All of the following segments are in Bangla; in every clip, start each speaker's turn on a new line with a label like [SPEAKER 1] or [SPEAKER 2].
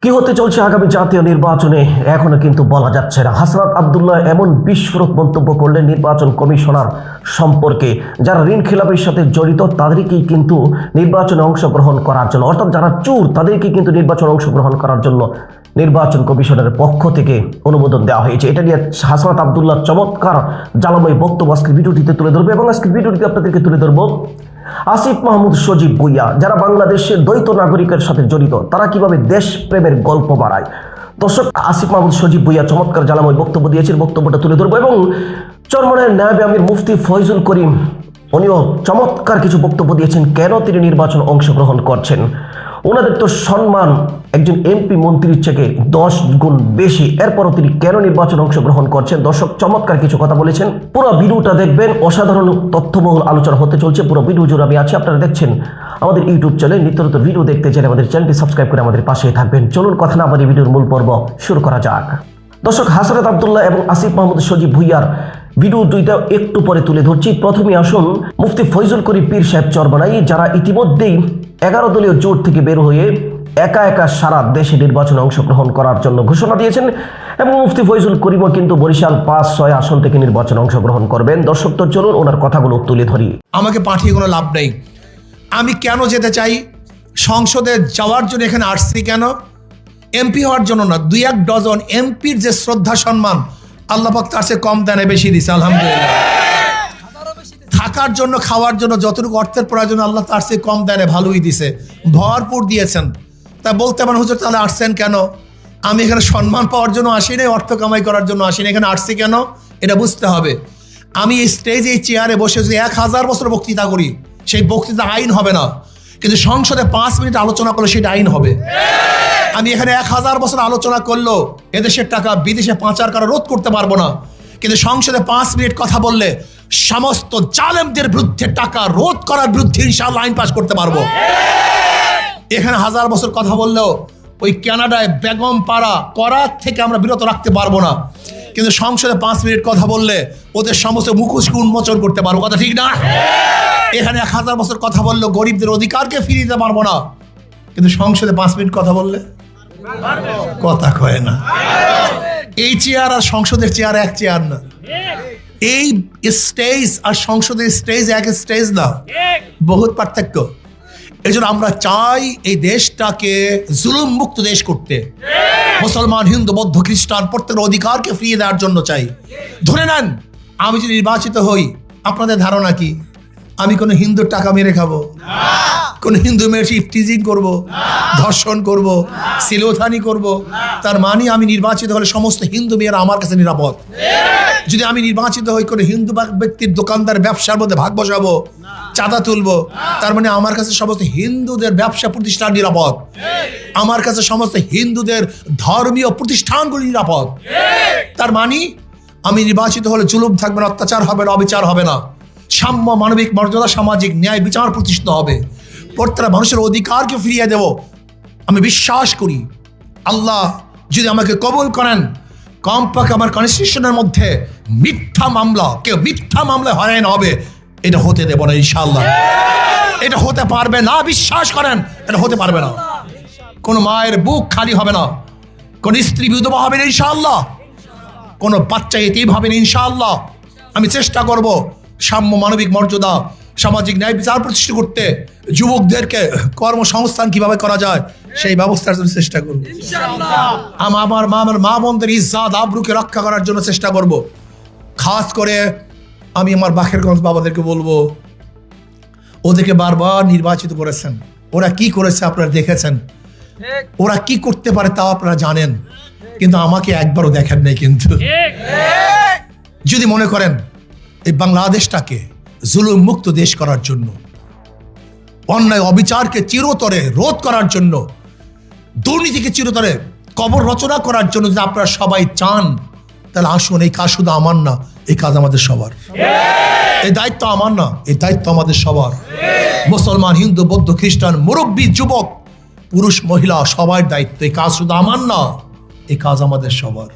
[SPEAKER 1] কি হতে চলছে আগামী জাতীয় নির্বাচনে এখনো কিন্তু বলা যাচ্ছে না। হাসনাত আব্দুল্লাহ এমন বিস্ফোরক মন্তব্য করলেন নির্বাচন কমিশনার সম্পর্কে, যারা ঋণ খেলাপির সাথে জড়িত তাদেরকেই কিন্তু নির্বাচনে অংশগ্রহণ করার জন্য, অর্থাৎ যারা চোর তাদেরকেই কিন্তু নির্বাচনে অংশগ্রহণ করার জন্য নির্বাচন কমিশনের পক্ষ থেকে অনুমোদন দেওয়া হয়েছে। এটা নিয়ে হাসনাত আব্দুল্লাহ চমৎকার জ্বালাময় বক্তব্য আজকের ভিডিওটিতে তুলে ধরবে এবং আজকের ভিডিওটিতে আপনাদেরকে তুলে ধরবো আসিফ মাহমুদ সজীব ভুইয়া, যারা বাংলাদেশের দ্বৈত নাগরিকের সাথে জড়িত, তারা কিভাবে দেশপ্রেমের গল্প বাড়ায়। দর্শক, আসিফ মাহমুদ সজীব ভুইয়া চমৎকার জ্বালাময় বক্তব্য দিয়েছেন, বক্তব্যটা তুলে ধরবো এবং চরমনের নায়েবে আমির মুফতি ফয়জুল করিম উনিও চমৎকার কিছু বক্তব্য দিয়েছেন কেন তিনি নির্বাচন অংশগ্রহণ করছেন। ওনাদের তো সম্মান একজন এমপি মন্ত্রীর থেকে 10 গুণ বেশি, এরপরও তিনি কেন নির্বাচন অংশগ্রহণ করছেন। দর্শক চমৎকার কিছু কথা বলেছেন, পুরো ভিডিওটা দেখবেন, অসাধারণ তথ্যবহুল আলোচনা হতে চলছে। পুরো ভিডিও জুড়ে আমি আছি, আপনারা দেখছেন আমাদের ইউটিউব চ্যানেল। নিত্য নতুন ভিডিও দেখতে চাইলে আমাদের চ্যানেলটি সাবস্ক্রাইব করে আমাদের পাশে থাকবেন। চলুন কথা না বলে ভিডিওর মূল পর্ব শুরু করা যাক। দর্শক, হাসনাত আব্দুল্লাহ এবং আসিফ মাহমুদ সজীব ভুইয়ার ভিডিও দুইটা একটু পরে তুলে ধরছি। প্রথমে আসুন মুফতি ফয়জুল করিম পীর সাহেব চরমনাই, যারা ইতিমধ্যেই 11 দলীয় জোট থেকে বের হয়ে একা একা সারা দেশে নির্বাচনে অংশগ্রহণ করার জন্য ঘোষণা দিয়েছেন এবং মুফতি ফয়জুল করিমও কিন্তু বরিশাল 5-6 আসন থেকে নির্বাচনে অংশগ্রহণ করবেন। দর্শক, তো চলুন ওনার কথাগুলো তুলে ধরি।
[SPEAKER 2] আমাকে পাঠিয়ে কোনো লাভ নেই। আমি কেন যেতে চাই, সংসদে যাওয়ার জন্য এখানে আসছি কেন, এমপি হওয়ার জন্য না। 2-1 ডজন এমপির যে শ্রদ্ধা সম্মান আল্লাহ পাক তার চেয়ে কম দেনে বেশি দিছে, আলহামদুলিল্লাহ। থাকার জন্য, খাওয়ার জন্য যতটুকু অর্থের প্রয়োজন আল্লাহ তার চেয়ে কম দেনে ভালোই দিছে, ভরপুর দিয়েছেন। তা বলতে পারেন হুজুর তাহলে আসছেন কেন? আমি এখানে সম্মান পাওয়ার জন্য আসি নাই, অর্থ কামাই করার জন্য আসি না। এখানে আসছি কেন এটা বুঝতে হবে। আমি এই স্টেজে, এই চেয়ারে বসে যদি 1000 বছর বক্তৃতা করি, সেই বক্তৃতা আইন হবে না, কিন্তু সংসদে 5 মিনিট আলোচনা করলে সেটা আইন হবে। আমি এখানে 1000 বছর আলোচনা করলো এদেশের টাকা বিদেশে পাচার করা রোধ করতে পারবো না, কিন্তু সংসদে 5 মিনিট কথা বললে সমস্ত জালেমদের বিরুদ্ধে টাকা রোধ করার বিরুদ্ধে ইনশাআল্লাহ আইন পাস করতে পারবো। এখানে 1000 বছর কথা বললেও ওই কানাডায় বেগম পাড়া করার থেকে আমরা বিরত রাখতে পারবো না, কিন্তু সংসদে 5 মিনিট কথা বললে ওদের সমস্ত মুখোশকে উন্মোচন করতে পারবো। কথা ঠিক না? এখানে 1000 বছর কথা বললেও গরিবদের অধিকারকে ফিরিয়ে দিতে পারবো না, কিন্তু সংসদে 5 মিনিট কথা বললে কথা কয় না। এই চেয়ার আর সংসদের চেয়ার এক চেয়ার না। এই স্টেজ আর সংসদের স্টেজ এক স্টেজ না, বহুত পার্থক্য। এই জন্য আমরা চাই এই দেশটাকে জুলুম মুক্ত দেশ করতে। মুসলমান, হিন্দু, বৌদ্ধ, খ্রিস্টান প্রত্যেকের অধিকারকে ফিরিয়ে দেওয়ার জন্য চাই। ধরে নেন আমি যদি নির্বাচিত হই, আপনাদের ধারণা কি আমি কোনো হিন্দুর টাকা মেরে খাবো? কোন হিন্দু মেয়ের ইফটিজিং করবো, ধর্ষণ করব, সিলোথানি করব? তার মানে আমি নির্বাচিত হলে সমস্ত হিন্দু মেয়েরা আমার কাছে নিরাপদ। যদি আমি নির্বাচিত হই, কোনো হিন্দু ব্যক্তির দোকানদার ব্যবসার মধ্যে ভাগ বসাবো, চাঁদা তুলবো, তার মানে আমার কাছে সমস্ত হিন্দুদের ব্যবসা প্রতিষ্ঠান নিরাপদ। আমার কাছে সমস্ত হিন্দুদের ধর্মীয় প্রতিষ্ঠানগুলি নিরাপদ। তার মানে আমি নির্বাচিত হলে জুলুম থাকবে না, অত্যাচার হবে না, অবিচার হবে না, সাম্য, মানবিক মর্যাদা, সামাজিক ন্যায় বিচার প্রতিষ্ঠিত হবে। প্রত্যেকটা মানুষের অধিকারকে ফিরিয়ে দেব। আমি বিশ্বাস করি আল্লাহ যদি আমাকে কবুল করেন, কমপক্ষে আমার কনস্টিটিউশনের মধ্যে মিথ্যা মামলা, কেউ মিথ্যা মামলায় হয়রান হবে, এটা হতে দেব না ইনশাআল্লাহ। এটা হতে পারবে না, বিশ্বাস করেন, এটা হতে পারবে না। কোনো মায়ের বুক খালি হবে না, কোন স্ত্রী বিধবা হবে না ইনশাআল্লাহ, কোনো বাচ্চা এতিম হবে না ইনশাআল্লাহ। আমি চেষ্টা করব সাম্য, মানবিক মর্যাদা, সামাজিক ন্যায় বিচার প্রতিষ্ঠা করতে। যুবকদেরকে কর্মসংস্থান কিভাবে করা যায় সেই ব্যবস্থার জন্য চেষ্টা করব ইনশাআল্লাহ। আমার মা বোনদের ইজ্জত আবরুকে রক্ষা করার জন্য চেষ্টা করব। খাস করে আমি আমার বাখেরগঞ্জ বাবাদেরকে বলবো, ওদেরকে বারবার নির্বাচিত করেছেন, ওরা কি করেছে আপনারা দেখেছেন, ওরা কি করতে পারে তাও আপনারা জানেন, কিন্তু আমাকে একবারও দেখেন নাই। কিন্তু যদি মনে করেন এই বাংলাদেশটাকে জুলুম মুক্ত দেশ করার জন্য, অন্যায় অবিচারকে চিরতরে রোধ করার জন্য, দুর্নীতিকে চিরতরে কবর রচনা করার জন্য যদি আপনারা সবাই চান, তাহলে আসুন। এই কাজ শুধু আমার না, এই কাজ আমাদের সবার। এই দায়িত্ব আমার না, এই দায়িত্ব আমাদের সবার। মুসলমান, হিন্দু, বৌদ্ধ, খ্রিস্টান, মুরব্বী, যুবক, পুরুষ, মহিলা সবার দায়িত্ব। এই কাজ শুধু আমার না, এই কাজ আমাদের সবার।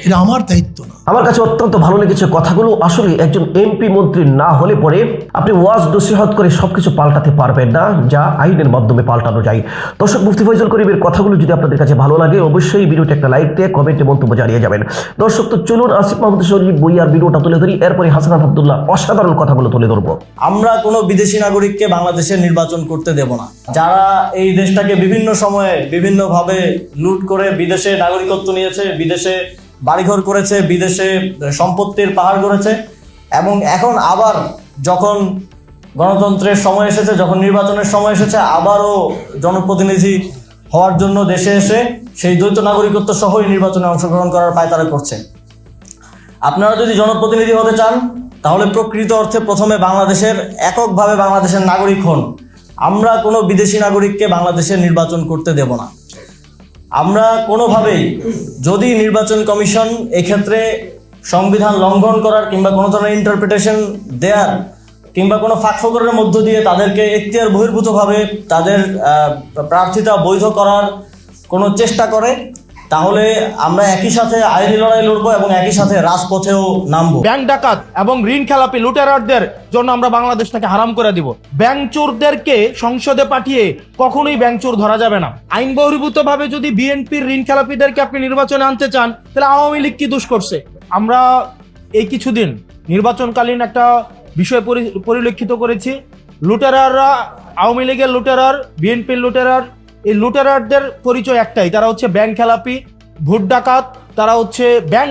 [SPEAKER 2] এটা আমার দায়িত্ব না।
[SPEAKER 1] আমার কাছে অত্যন্ত ভালো লেগেছে কথাগুলো। আসলে একজন এমপি মন্ত্রী না হলে পরে আপনি ওয়াজ নসিহত করে সবকিছু পাল্টাতে পারবেন না, যা আইনের মাধ্যমে পাল্টানো যায়। দর্শক, মুফতি ফয়জুল করিমের কথাগুলো যদি আপনাদের কাছে ভালো লাগে অবশ্যই ভিডিওটা একটা লাইক দিয়ে কমেন্টে মন্তব্য জানিয়ে যাবেন। দর্শক, তো চলুন আসিফ মাহমুদ শরীফ বইয়ার ভিডিওটা তুলে ধরি, এরপরে হাসনাত আব্দুল্লাহ অসাধারণ কথাগুলো তুলে ধরবো।
[SPEAKER 3] আমরা কোনো বিদেশি নাগরিককে বাংলাদেশে নির্বাচন করতে দেব না। যারা এই দেশটাকে বিভিন্ন সময়ে বিভিন্নভাবে লুট করে বিদেশে নাগরিকত্ব নিয়েছে, বিদেশে বাড়িঘর করেছে, বিদেশে সম্পত্তির পাহাড় করেছে, এবং এখন আবার যখন গণতন্ত্রের সময় এসেছে, যখন নির্বাচনের সময় এসেছে, আবারও জনপ্রতিনিধি হওয়ার জন্য দেশে এসে সেই দ্বৈত নাগরিকত্ব সহই নির্বাচনে অংশগ্রহণ করার পায়তারা করছে। আপনারা যদি জনপ্রতিনিধি হতে চান তাহলে প্রকৃত অর্থে প্রথমে এককভাবে বাংলাদেশের নাগরিক হন। আমরা কোনো বিদেশি নাগরিককে বাংলাদেশে নির্বাচন করতে দেব না। আমরা কোনোভাবেই, যদি নির্বাচন কমিশন এক্ষেত্রে সংবিধান লঙ্ঘন করার কিংবা কোনো ধরনের ইন্টারপ্রিটেশন দেয়ার কিংবা কোনো ফাঁকফোকরের মধ্য দিয়ে তাদেরকে এখতিয়ার বহির্ভূতভাবে তাদের প্রার্থিতা বৈধ করার কোনো চেষ্টা করে, তাহলে আমরা একই সাথে আইনি লড়াই লড়বো এবং একই সাথে রাজপথেও নামবো।
[SPEAKER 4] ব্যাংক ডাকাত এবং ঋণ খেলাপি লুটেরারদের জন্য আমরা বাংলাদেশটাকে হারাম করে দিব। ব্যাংক চোরদেরকে সংসদে পাঠিয়ে কখনোই ব্যাংক চোর ধরা যাবে না। আইন বহির্ভূত ভাবে যদি বিএনপির ঋণ খেলাপিদেরকে আপনি নির্বাচনে আনতে চান, তাহলে আওয়ামী লীগ কি দোষ করছে? আমরা এই কিছুদিন নির্বাচনকালীন একটা বিষয় পরিলক্ষিত করেছি। লুটেরাররা, আওয়ামী লীগের লুটেরার, বিএনপির লুটেরার, এই লুটেরারদের পরিচয় একটাই, তারা হচ্ছে ব্যাংক খেলাপি, ভোট ডাকাত, তারা হচ্ছে ব্যাংক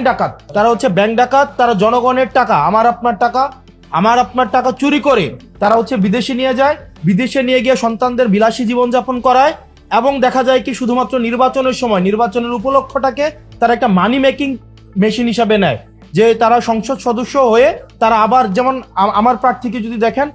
[SPEAKER 4] ডাকাত, তারা জনগণের টাকা, আমার আপনার টাকা চুরি করে তারা হচ্ছে বিদেশে নিয়ে যায়, বিদেশে নিয়ে গিয়ে সন্তানদের বিলাসী জীবনযাপন করায়, এবং দেখা যায় কি শুধুমাত্র নির্বাচনের সময়, নির্বাচনের উপলক্ষটাকে তারা একটা মানি মেকিং মেশিন হিসাবে নেয়, যে তারা সংসদ সদস্য হয়ে তারা আবার, যেমন আমার প্রার্থীকে যদি দেখেন,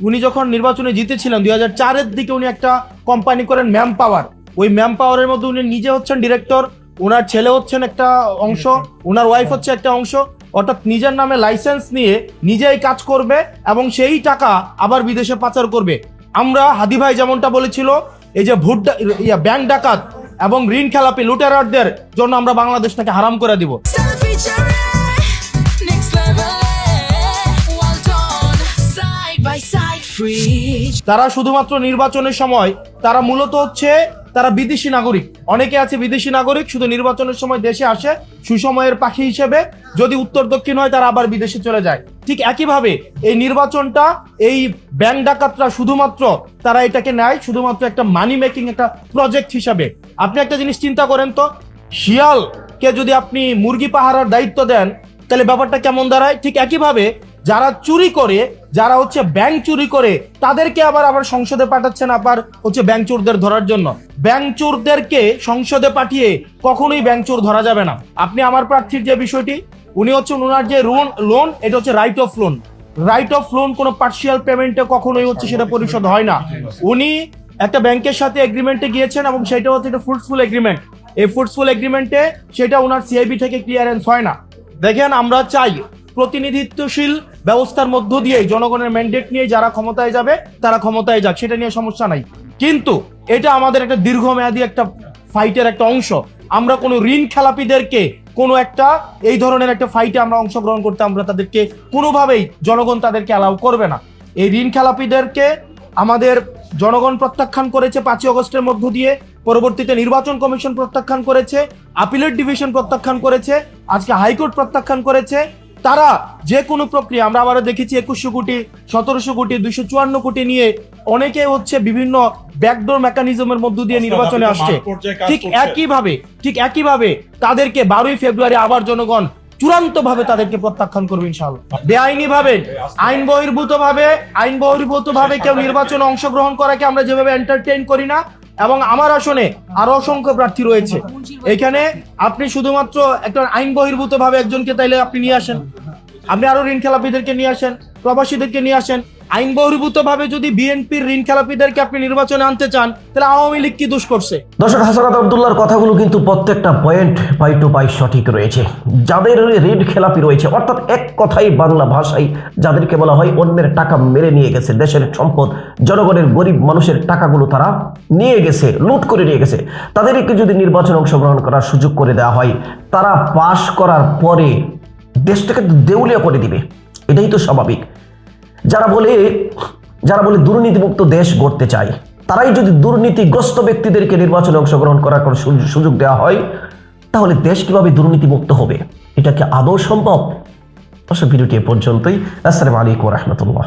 [SPEAKER 4] উনি যখন নির্বাচনে জিতেছিলেন 2004-এর দিকে, উনি একটা কোম্পানি করেন ম্যাম পাওয়ার। ওই ম্যাম পাওয়ারের মধ্যে উনি নিজে হচ্ছেন ডিরেক্টর, ওনার ছেলে হচ্ছেন একটা অংশ, ওনার ওয়াইফ হচ্ছে একটা অংশ, অর্থাৎ নিজের নামে লাইসেন্স নিয়ে নিজেই কাজ করবে এবং সেই টাকা আবার বিদেশে পাচার করবে। আমরা হাদি ভাই যেমনটা বলেছিল, এই যে ব্যাংক ডাকাত এবং ঋণ খেলাপি লুটেরারদের জন্য আমরা বাংলাদেশটাকে হারাম করে দিব। তারা শুধুমাত্র নির্বাচনের সময়, তারা মূলত হচ্ছে তারা বিদেশি নাগরিক। অনেকে আছে বিদেশি নাগরিক, শুধু নির্বাচনের সময় দেশে আসে সুসময়ের পাখি হিসেবে, যদি উত্তর দক্ষিণ হয় তারা আবার বিদেশে চলে যায়। ঠিক একইভাবে এই নির্বাচনটা, এই ব্যাংক ডাকাতরা শুধুমাত্র তারা এটাকে নেয় শুধুমাত্র একটা মানি মেকিং, একটা প্রজেক্ট হিসাবে। আপনি একটা জিনিস চিন্তা করেন তো, শিয়ালকে যদি আপনি মুরগি পাহারার দায়িত্ব দেন, তাহলে ব্যাপারটা কেমন দাঁড়ায়? ঠিক একইভাবে যারা চুরি করে, যারা হচ্ছে ব্যাংক চুরি করে, তাদেরকে আবার সংসদে পাঠাচ্ছেন আবার হচ্ছে ব্যাংক চোরদের ধরার জন্য। ব্যাংক চোরদেরকে সংসদে পাঠিয়ে কখনোই ব্যাংক চোর ধরা যাবে না। আপনি আমার প্রার্থীর যে বিষয়টি, উনি হচ্ছেন ওনার যে লোন, এটা হচ্ছে রাইট অফ লোন, কোনো পার্সিয়াল পেমেন্টে কখনোই হচ্ছে সেটা পরিশোধ হয় না। উনি একটা ব্যাংকের সাথে এগ্রিমেন্টে গিয়েছেন এবং সেটা হচ্ছে একটা ফ্রুটফুল এগ্রিমেন্ট। এই ফ্রুটফুল এগ্রিমেন্টে সেটা ওনার সিআইবি থেকে ক্লিয়ারেন্স হয় না। দেখেন, আমরা চাই প্রতিনিধিত্বশীল ব্যবস্থার মধ্য দিয়ে জনগণের ম্যান্ডেট নিয়ে যারা ক্ষমতায় যাবে তারা ক্ষমতায় যাক, সেটা নিয়ে সমস্যা নাই, কিন্তু এটা আমাদের একটা দীর্ঘমেয়াদী একটা ফাইটের একটা অংশ। আমরা কোনো ঋণ খেলাপিদেরকে কোনো একটা এই ধরনের একটা ফাইটে আমরা অংশগ্রহণ করতে, আমরা তাদেরকে কোনোভাবেই, জনগণ তাদেরকে অ্যালাউ করবে না। এই ঋণ খেলাপিদেরকে আমাদের জনগণ প্রত্যাখ্যান করেছে 5ই আগস্টের মধ্য দিয়ে, পরবর্তীতে নির্বাচন কমিশন প্রত্যাখ্যান করেছে, আপিলেট ডিভিশন প্রত্যাখ্যান করেছে, আজকে হাইকোর্ট প্রত্যাখ্যান করেছে। তারা যে কোনো প্রক্রিয়া, আমরা আবার দেখেছি 2100 কোটি, 1700 কোটি, 254 কোটি নিয়ে অনেকে হচ্ছে বিভিন্ন ব্যাকডোর মেকানিজমের মধ্য দিয়ে নির্বাচনে আসছে। ঠিক একইভাবে তাদেরকে 12ই ফেব্রুয়ারি আবার জনগণ চূড়ান্তভাবে তাদেরকে প্রত্যাখ্যান করবে ইনশাআল্লাহ। বেআইনিভাবে, আইন বহির্ভূতভাবে কেউ নির্বাচনে অংশগ্রহণ করাকে আমরা যেভাবে এন্টারটেইন করি না, এবং আমার আসনে আরো অসংখ্য প্রার্থী রয়েছে। এখানে আপনি শুধুমাত্র একটা আইন বহির্ভূতভাবে একজনকে তাইলে আপনি নিয়ে আসেন, আপনি আরো ঋণ খেলাপিদেরকে নিয়ে আসেন, প্রবাসীদেরকে নিয়ে আসেন, আইন বহির্ভূতভাবে যদি বিএনপির ঋণ খেলাপিদেরকে আপনি নির্বাচনে আনতে চান, তাহলে আওয়ামী লীগ কি দোষ করছে?
[SPEAKER 1] দর্শক, হাসনাত আব্দুল্লাহর কথাগুলো কিন্তু প্রত্যেকটা পয়েন্ট পাই টু পাই সঠিক রয়েছে। যাদের ঋণ খেলাপি রয়েছে, অর্থাৎ এক কথাই বাংলা ভাষায় যাদেরকে বলা হয় অন্যের টাকা মেরে নিয়ে গেছে, দেশের সম্পদ, জনগণের গরিব মানুষের টাকাগুলো তারা নিয়ে গেছে, লুট করে নিয়ে গেছে, তাদেরকে যদি নির্বাচনে অংশগ্রহণ করার সুযোগ করে দেওয়া হয়, তারা পাশ করার পরে দেশটাকে দেউলিয়া করে দিবে। এটাই তো স্বাভাবিক। যারা বলে দুর্নীতিমুক্ত দেশ গড়তে চায়, তারাই যদি দুর্নীতিগ্রস্ত ব্যক্তিদেরকে নির্বাচনে অংশগ্রহণ করার সুযোগ দেওয়া হয়, তাহলে দেশ কিভাবে দুর্নীতিমুক্ত হবে? এটা কি আদৌ সম্ভব? ভিডিওটি এ পর্যন্তই। আসসালামু আলাইকুম ওয়া রাহমাতুল্লাহ।